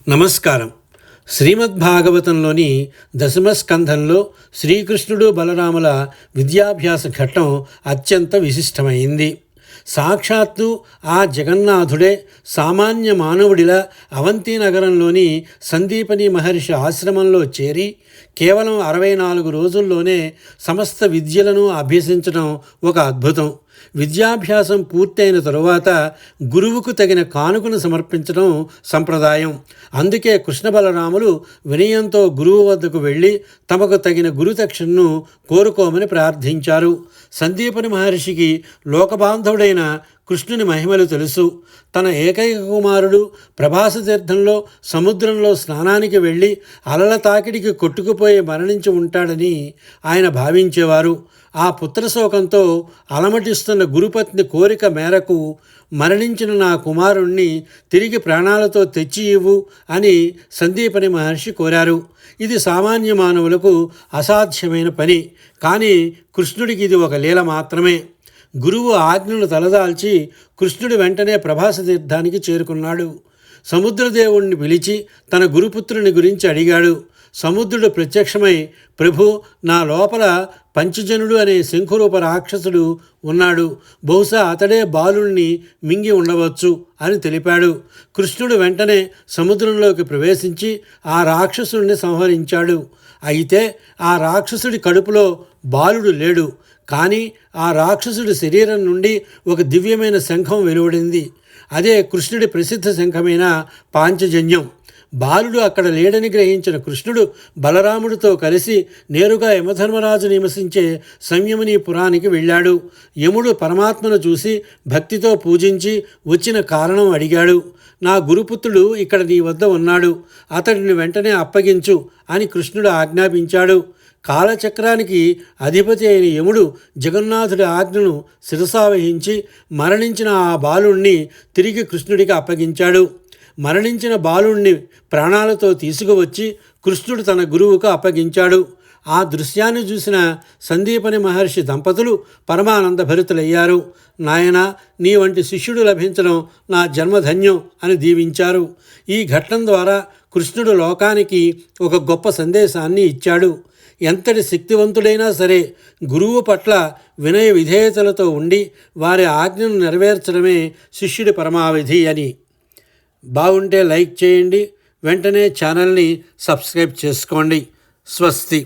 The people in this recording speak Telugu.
నమస్కారం. శ్రీమద్భాగవతంలోని దశమస్కంధంలో శ్రీకృష్ణుడు బలరాముల విద్యాభ్యాస ఘట్టం అత్యంత విశిష్టమైంది. సాక్షాత్తు ఆ జగన్నాథుడే సామాన్య మానవుడిలా అవంతి నగరంలోని సందీపని మహర్షి ఆశ్రమంలో చేరి కేవలం 64 రోజుల్లోనే సమస్త విద్యలను అభ్యసించడం ఒక అద్భుతం. విద్యాభ్యాసం పూర్తయిన తరువాత గురువుకు తగిన కానుకను సమర్పించడం సంప్రదాయం. అందుకే కృష్ణ బలరాములు వినయంతో గురువు వద్దకు వెళ్ళి తమకు తగిన గురుదక్షిణను కోరుకోమని ప్రార్థించారు. సందీపని మహర్షికి లోకబాంధవుడైన కృష్ణుని మహిమలు తెలుసు. తన ఏకైక కుమారుడు ప్రభాస తీర్థంలో సముద్రంలో స్నానానికి వెళ్ళి అలల తాకిడికి కొట్టుకుపోయి మరణించి ఉంటాడని ఆయన భావించేవారు. ఆ పుత్రశోకంతో అలమటిస్తున్న గురుపత్ని కోరిక మేరకు మరణించిన నా కుమారుణ్ణి తిరిగి ప్రాణాలతో తెచ్చి ఇవ్వు అని సందీపని మహర్షి కోరారు. ఇది సామాన్య మానవులకు అసాధ్యమైన పని, కానీ కృష్ణుడికి ఇది ఒక లీల మాత్రమే. గురువు ఆజ్ఞను తలదాల్చి కృష్ణుడు వెంటనే ప్రభాస తీర్థానికి చేరుకున్నాడు. సముద్రదేవుణ్ణి పిలిచి తన గురుపుత్రుని గురించి అడిగాడు. సముద్రుడు ప్రత్యక్షమై, ప్రభు, నా లోపల పంచజనుడు అనే శంఖురూప రాక్షసుడు ఉన్నాడు, బహుశా అతడే బాలుణ్ణి మింగి ఉండవచ్చు అని తెలిపాడు. కృష్ణుడు వెంటనే సముద్రంలోకి ప్రవేశించి ఆ రాక్షసుడిని సంహరించాడు. అయితే ఆ రాక్షసుడి కడుపులో బాలుడు లేడు, కానీ ఆ రాక్షసుడి శరీరం నుండి ఒక దివ్యమైన శంఖం వెలువడింది. అదే కృష్ణుడి ప్రసిద్ధ శంఖమైన పాంచజన్యం. బాలుడు అక్కడ లేడని గ్రహించిన కృష్ణుడు బలరాముడితో కలిసి నేరుగా యమధర్మరాజు నివసించే సంయమనీపురానికి వెళ్ళాడు. యముడు పరమాత్మను చూసి భక్తితో పూజించి వచ్చిన కారణం అడిగాడు. నా గురుపుత్రుడు ఇక్కడ నీ వద్ద ఉన్నాడు, అతడిని వెంటనే అప్పగించు అని కృష్ణుడు ఆజ్ఞాపించాడు. కాలచక్రానికి అధిపతి అయిన యముడు జగన్నాథుడి ఆజ్ఞను శిరసావహించి మరణించిన ఆ బాలుణ్ణి తిరిగి కృష్ణుడికి అప్పగించాడు. మరణించిన బాలుణ్ణి ప్రాణాలతో తీసుకువచ్చి కృష్ణుడు తన గురువుకు అప్పగించాడు. ఆ దృశ్యాన్ని చూసిన సందీపని మహర్షి దంపతులు పరమానంద భరితులయ్యారు. నాయనా, నీ వంటి శిష్యుడు లభించడం నా జన్మధన్యం అని దీవించారు. ఈ ఘట్టం ద్వారా కృష్ణుడు లోకానికి ఒక గొప్ప సందేశాన్ని ఇచ్చాడు. ఎంతటి శక్తివంతుడైనా సరే గురువు పట్ల వినయ విధేయతలతో ఉండి వారి ఆజ్ఞను నెరవేర్చడమే శిష్యుడి పరమావధి అని. బాగుంటే లైక్ చేయండి, వెంటనే ఛానల్ని సబ్స్క్రైబ్ చేసుకోండి. స్వస్తి.